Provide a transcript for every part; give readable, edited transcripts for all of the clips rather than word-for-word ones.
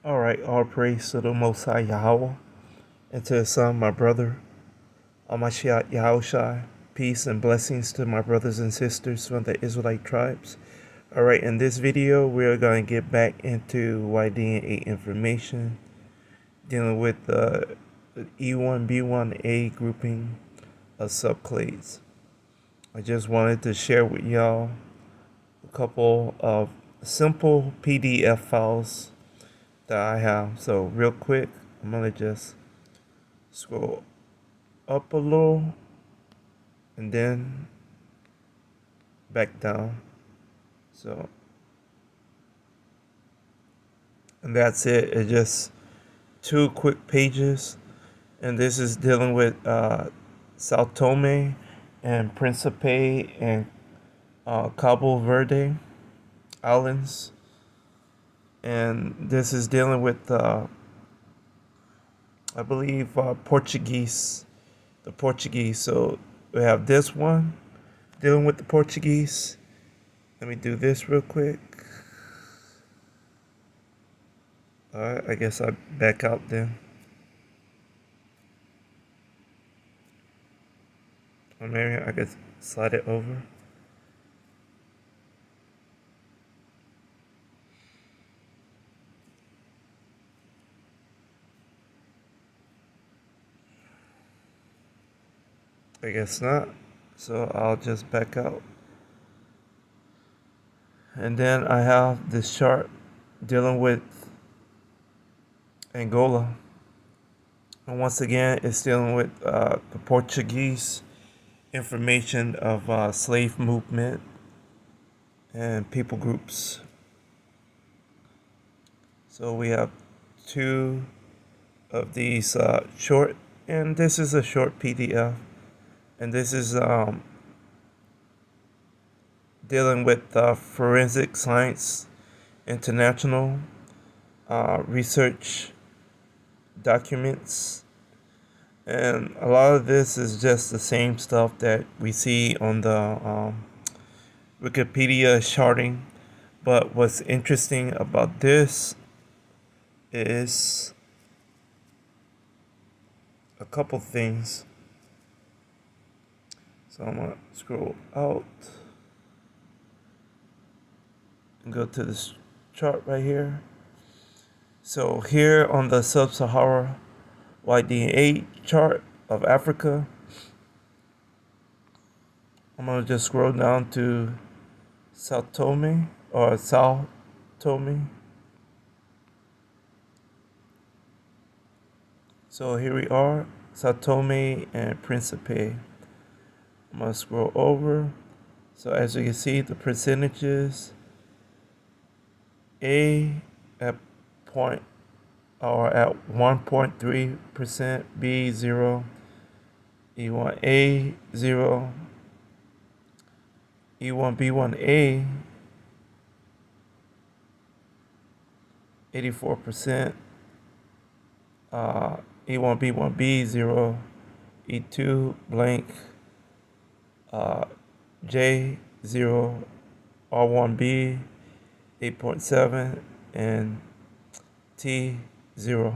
All right, all praise to the Most High Yahweh and to His Son, my brother, Amashiach Yahushai. Peace and blessings to my brothers and sisters from the Israelite tribes. All right, in this video, we're going to get back into YDNA information dealing with the E1B1A grouping of subclades. I just wanted to share with y'all a couple of simple PDF files that I have. So real quick, I'm gonna just scroll up a little and then back down. So, and that's it. It's just two quick pages, and this is dealing with Sao Tome and Principe and Cabo Verde Islands, and this is dealing with I believe Portuguese, the Portuguese. So we have this one dealing with the Portuguese. Let me do this real quick. Alright, I guess I back out then. Or maybe I could slide it over. I guess not. So I'll just back out. And then I have this chart dealing with Angola. And once again, it's dealing with the Portuguese information of slave movement and people groups. So we have two of these short, and this is a short PDF. And this is dealing with Forensic Science International research documents. And a lot of this is just the same stuff that we see on the Wikipedia charting. But what's interesting about this is a couple things. So I'm going to scroll out and go to this chart right here. So here on the Sub-Sahara YDA chart of Africa, I'm going to just scroll down to Sao Tome or Sao Tome. So here we are, Sao Tome and Principe. I'm going to scroll over. So as you can see, the percentages, A at 1.3%, B 0, E1A 0, E1B1A 84%, E1B1B 0, E2 blank, J 0, R1B 8.7, and T 0.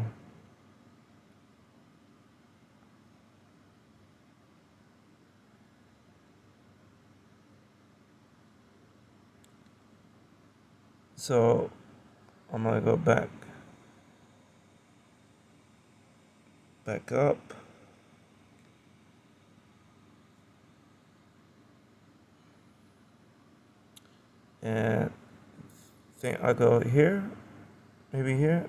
So I'm gonna go back up. And I think I go here, maybe here.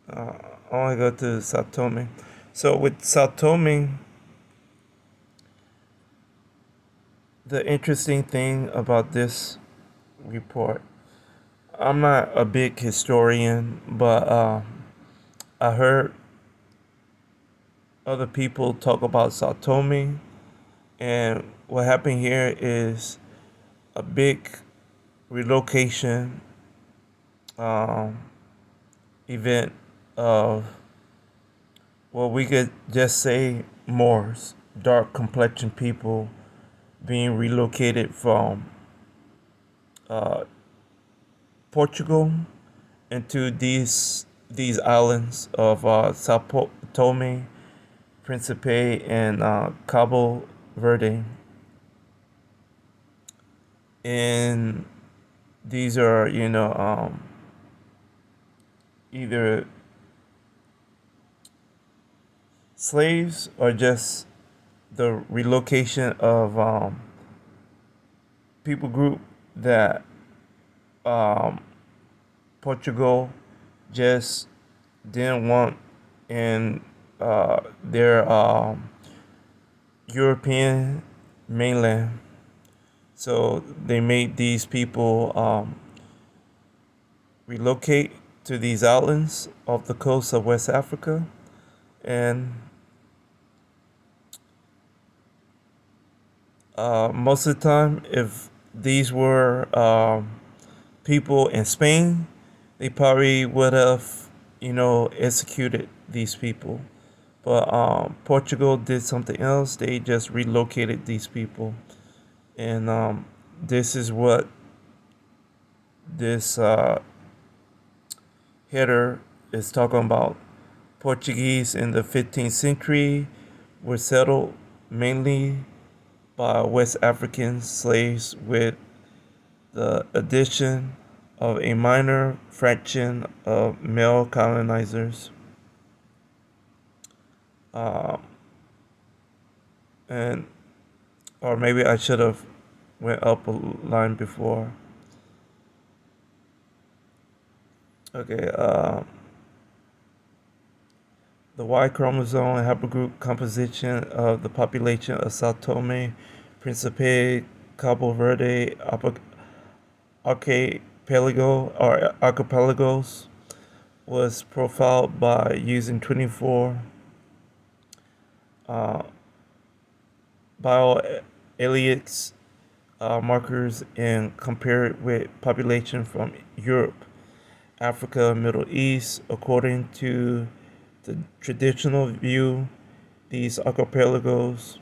I want to go to Sao Tome. So with Sao Tome, the interesting thing about this report, I'm not a big historian, but I heard other people talk about Sao Tome, and what happened here is a big relocation event of, well, we could just say Moors, dark complexion people being relocated from Portugal into these islands of Sao Tome, Principe, and Cabo Verde. And these are, either slaves or just the relocation of people group that um, Portugal just didn't want in their European mainland. So they made these people relocate to these islands off the coast of West Africa. And most of the time, if these were people in Spain, they probably would have, executed these people. But Portugal did something else. They just relocated these people. And this is what this header is talking about. Portuguese in the 15th century were settled mainly by West African slaves with the addition of a minor fraction of male colonizers. Um, and or maybe I should have went up a line before. Okay, the Y chromosome and haplogroup composition of the population of Sao Tome, Principe, Cabo Verde, archipelago or archipelagos was profiled by using 24 uh, bioaliens markers and compared with population from Europe, Africa, Middle East. According to the traditional view, these archipelagos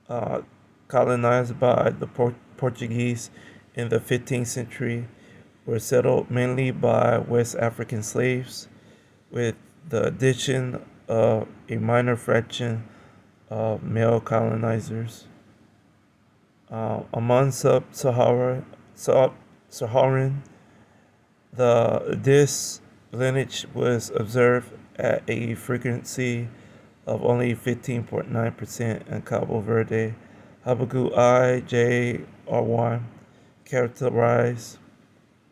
uh, colonized by the Portuguese in the 15th century were settled mainly by West African slaves, with the addition of a minor fraction of male colonizers. Among Saharan, this lineage was observed at a frequency of only 15.9% in Cabo Verde. Habagu I, J, R1 characterized.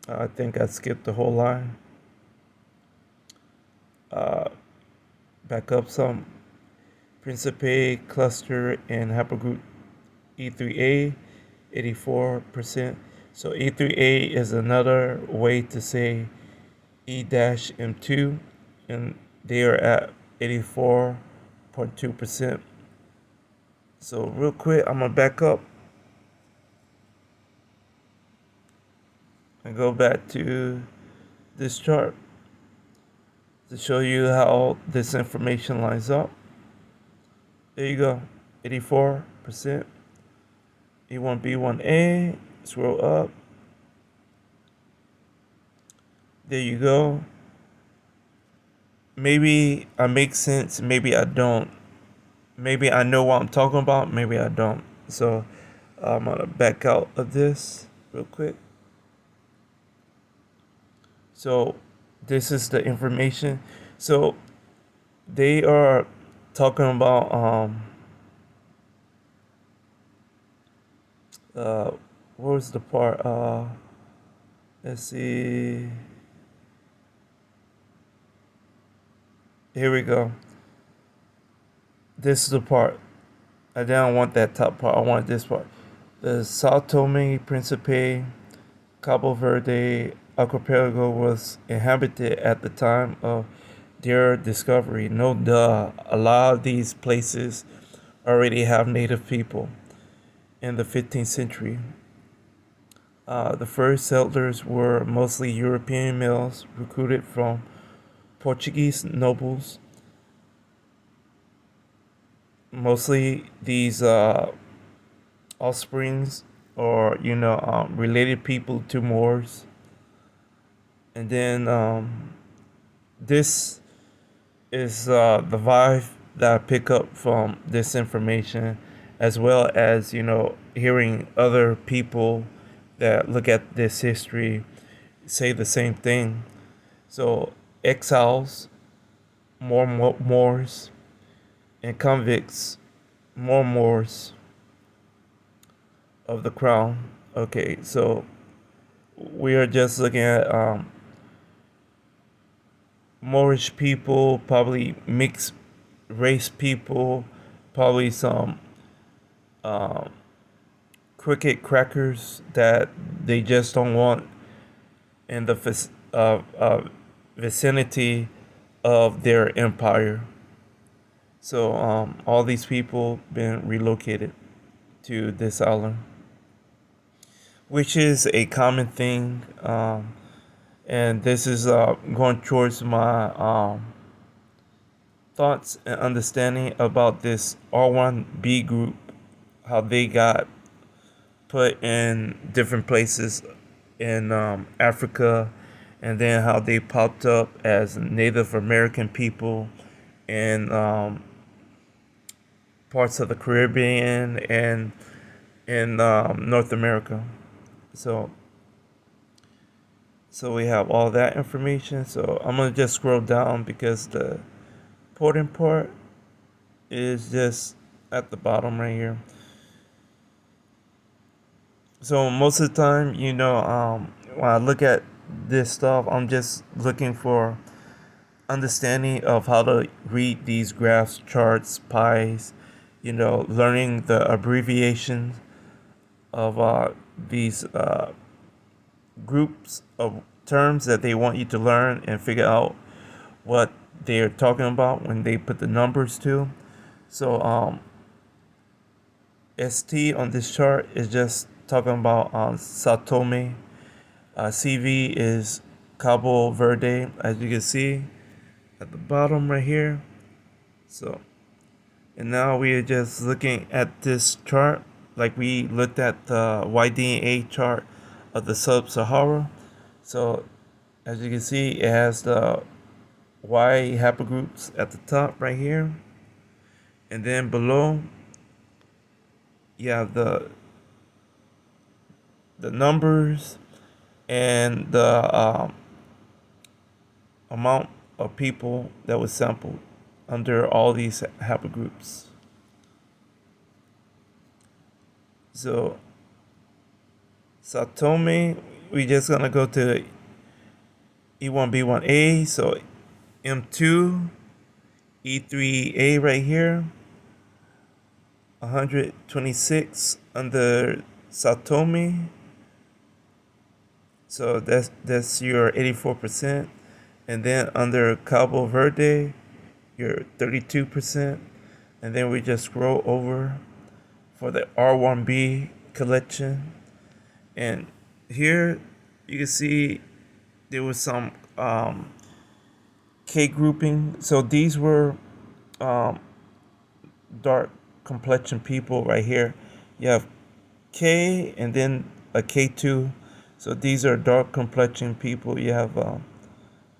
I think I skipped the whole line. Back up some. Principe cluster in haplogroup E3A, 84%. So E3A is another way to say E-M2, and they are at 84.2%. So real quick, I'm gonna back up and go back to this chart to show you how this information lines up. There you go, 84%. E1B1A, scroll up. There you go. Maybe I make sense, maybe I don't. Maybe I know what I'm talking about, maybe I don't. So I'm gonna back out of this real quick. So this is the information. So they are talking about what was the part? Let's see. Here we go. This is the part. I didn't want that top part. I want this part. The Sao Tome Principe, Cabo Verde archipelago was inhabited at the time of their discovery. No duh. A lot of these places already have native people in the 15th century. The first settlers were mostly European males recruited from Portuguese nobles. Mostly these offsprings or related people to Moors. And then this is the vibe that I pick up from this information, as well as hearing other people that look at this history say the same thing. So exiles, more Moors, and convicts, more Moors of the crown. Okay, so we are just looking at Moorish people, probably mixed race people, probably some um, cricket crackers that they just don't want in the vicinity of their empire. So all these people been relocated to this island, which is a common thing. And this is going towards my thoughts and understanding about this R1B group, how they got put in different places in Africa, and then how they popped up as Native American people in parts of the Caribbean and in North America. So, so we have all that information. So I'm gonna just scroll down because the important part is just at the bottom right here. So most of the time, when I look at this stuff, I'm just looking for understanding of how to read these graphs, charts, pies, learning the abbreviations of these groups of terms that they want you to learn and figure out what they're talking about when they put the numbers to. So ST on this chart is just talking about Sao Tome. CV is Cabo Verde, as you can see at the bottom right here. So, and now we are just looking at this chart like we looked at the YDNA chart of the Sub-Sahara. So, as you can see, it has the Y haplogroups at the top right here, and then below you have the numbers and the amount of people that was sampled under all these haplogroups. So Sao Tome, we just gonna go to E1B1A, so M2, E3A right here, 126 under Sao Tome. So that's your 84%. And then under Cabo Verde, you're 32%. And then we just scroll over for the R1B collection. And here you can see there was some K grouping. So these were um, dark complexion people right here. You have K and then a K2. So these are dark complexion people. You have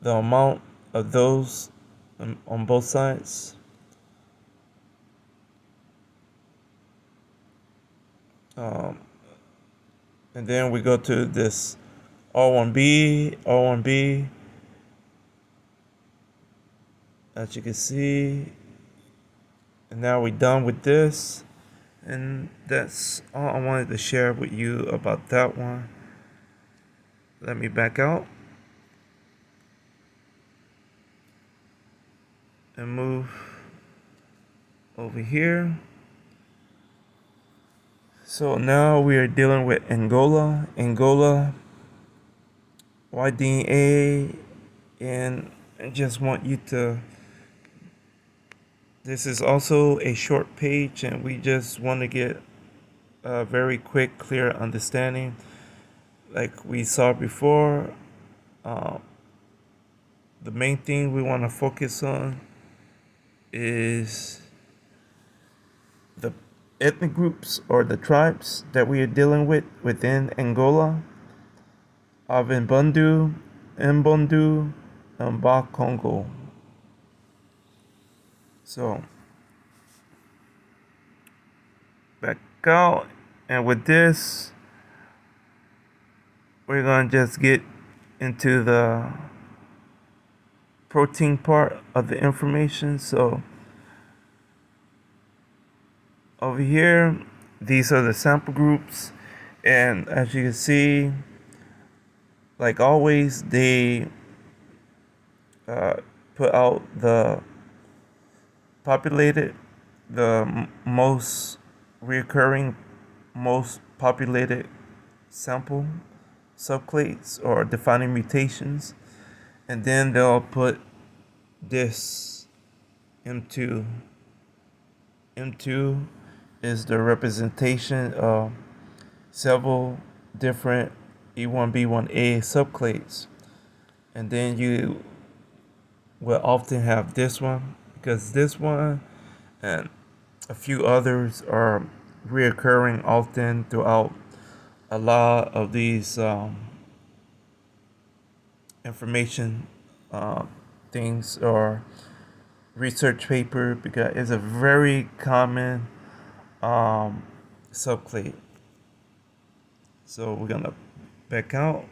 the amount of those on both sides. Um, and then we go to this R1B, as you can see. And now we're done with this. And that's all I wanted to share with you about that one. Let me back out and move over here. So now we are dealing with Angola, YDA, and I just want you to, this is also a short page and we just want to get a very quick, clear understanding. Like we saw before, the main thing we want to focus on is the ethnic groups or the tribes that we are dealing with within Angola of Mbundu, Mbundu, and Bakongo. So back out, and with this, we're gonna just get into the protein part of the information. So over here, these are the sample groups, and as you can see, like always, they put out the populated, the most recurring, most populated sample subclades or defining mutations, and then they'll put this M2. M2 is the representation of several different E1B1A subclades, and then you will often have this one, because this one and a few others are reoccurring often throughout a lot of these information uh, things or research paper, because it's a very common subclade. So we're gonna back out.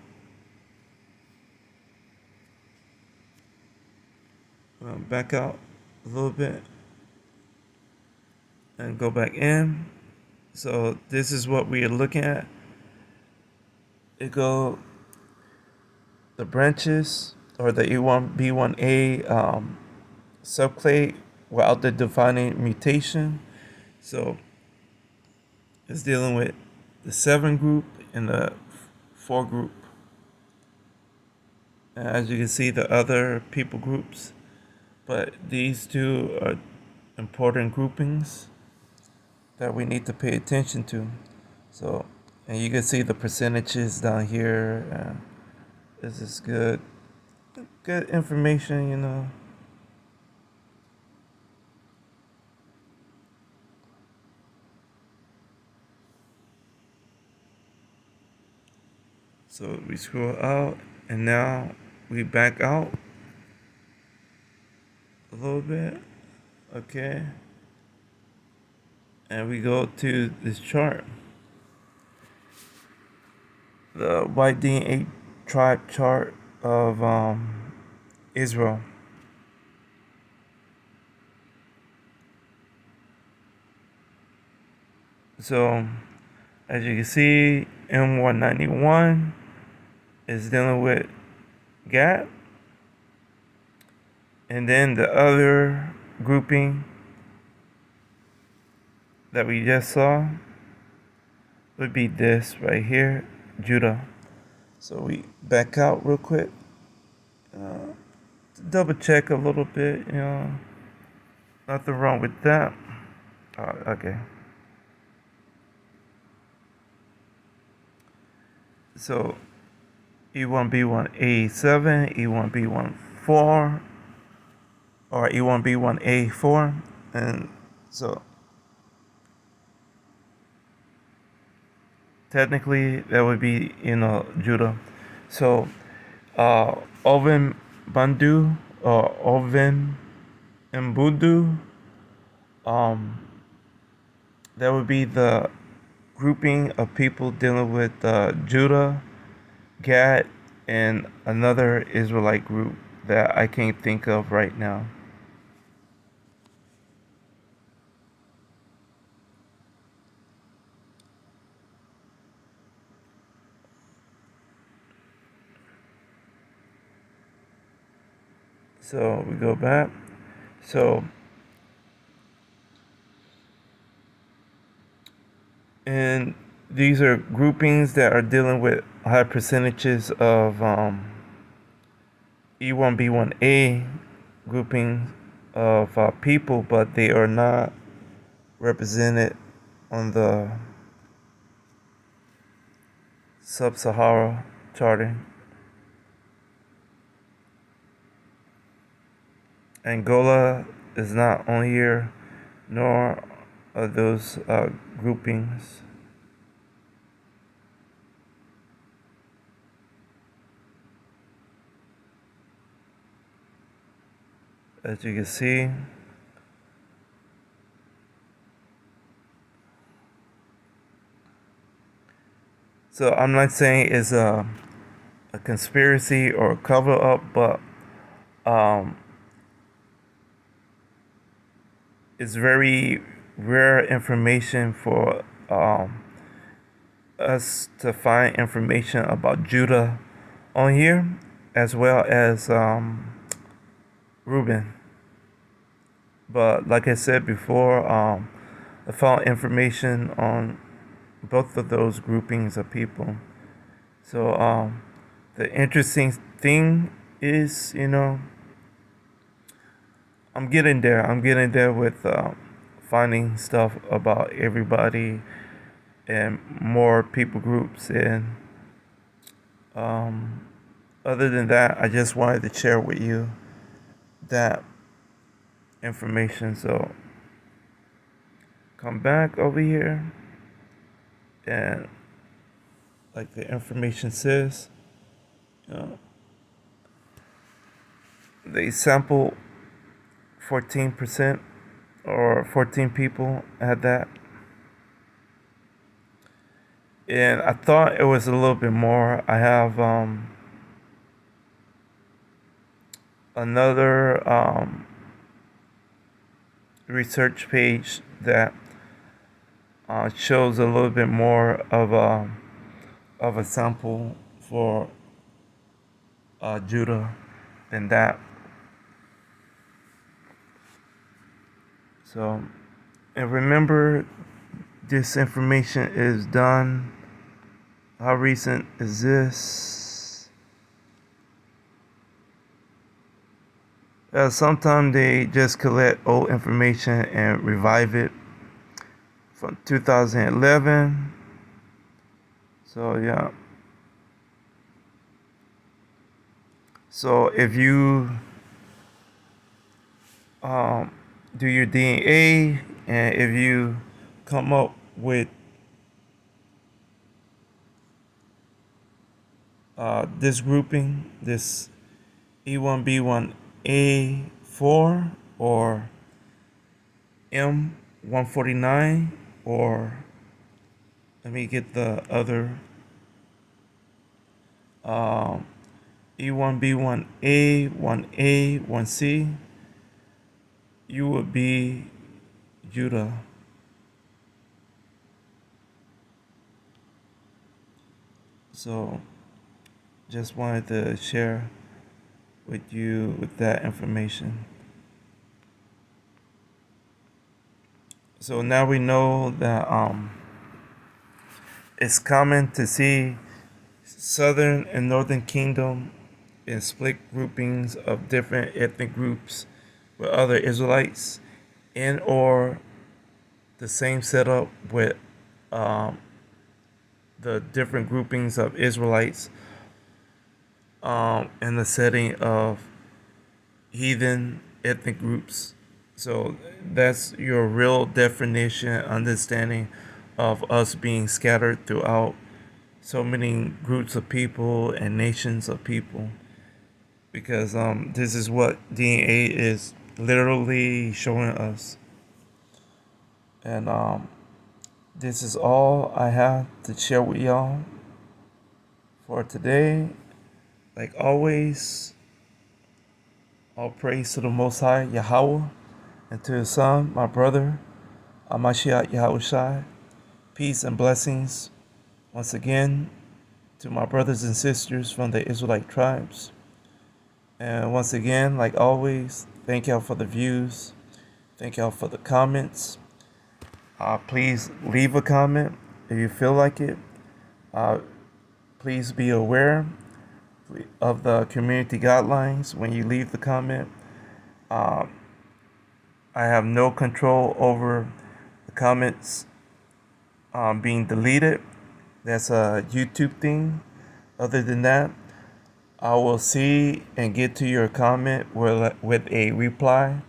Back out a little bit and go back in. So this is what we are looking at. It go the branches or the E1B1A subclade without the defining mutation. So it's dealing with the 7 group and the 4 group. And as you can see, the other people groups, but these two are important groupings that we need to pay attention to. So, and you can see the percentages down here. This is good information, you know. So we scroll out, and now we back out a little bit, okay, and we go to this chart, the white DNA tribe chart of Israel. So as you can see, M191 is dealing with Gad, and then the other grouping that we just saw would be this right here, Judah. So we back out real quick, double check a little bit, you know, nothing wrong with that. Okay. So E1B1A7, E1B14, or E1B1A4, and so technically that would be, you know, Judah. So Ovin Bandu or Ovin Mbudu, that would be the grouping of people dealing with Judah, Gad, and another Israelite group that I can't think of right now. So we go back. So, and these are groupings that are dealing with high percentages of E1B1A grouping of people, but they are not represented on the sub-Sahara charting. Angola is not on here, nor of those groupings. As you can see, so I'm not saying it's a conspiracy or a cover up, but um, it's very rare information for us to find information about Judah on here, as well as Reuben. But like I said before, I found information on both of those groupings of people. So the interesting thing is, I'm getting there. I'm getting there with finding stuff about everybody and more people groups. And other than that, I just wanted to share with you that information. So come back over here, and like the information says, they sample 14% or 14 people had that. And I thought it was a little bit more. I have another research page that shows a little bit more of a sample for Judah than that. So, and remember, this information is done. How recent is this? Sometimes they just collect old information and revive it from 2011. So yeah. So if you do your DNA, and if you come up with this grouping, this E1B1A4 or M149, or let me get the other E1B1A, 1A, 1C, you would be Judah. So just wanted to share with you with that information. So now we know that it's common to see Southern and Northern Kingdom in split groupings of different ethnic groups with other Israelites, and or the same setup with the different groupings of Israelites in the setting of heathen ethnic groups. So that's your real definition, understanding of us being scattered throughout so many groups of people and nations of people. Because this is what DNA is literally showing us. And this is all I have to share with y'all for today. Like always, all praise to the Most High, Yahweh, and to His Son, my brother, Amashiach Yahushai. Peace and blessings once again to my brothers and sisters from the Israelite tribes. And once again, like always, thank y'all for the views. Thank y'all for the comments. Please leave a comment if you feel like it. Please be aware of the community guidelines when you leave the comment. I have no control over the comments being deleted. That's a YouTube thing. Other than that, I will see and get to your comment with a reply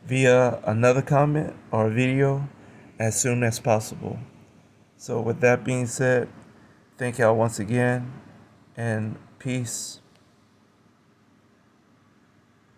via another comment or video as soon as possible. So with that being said, thank y'all once again, and peace.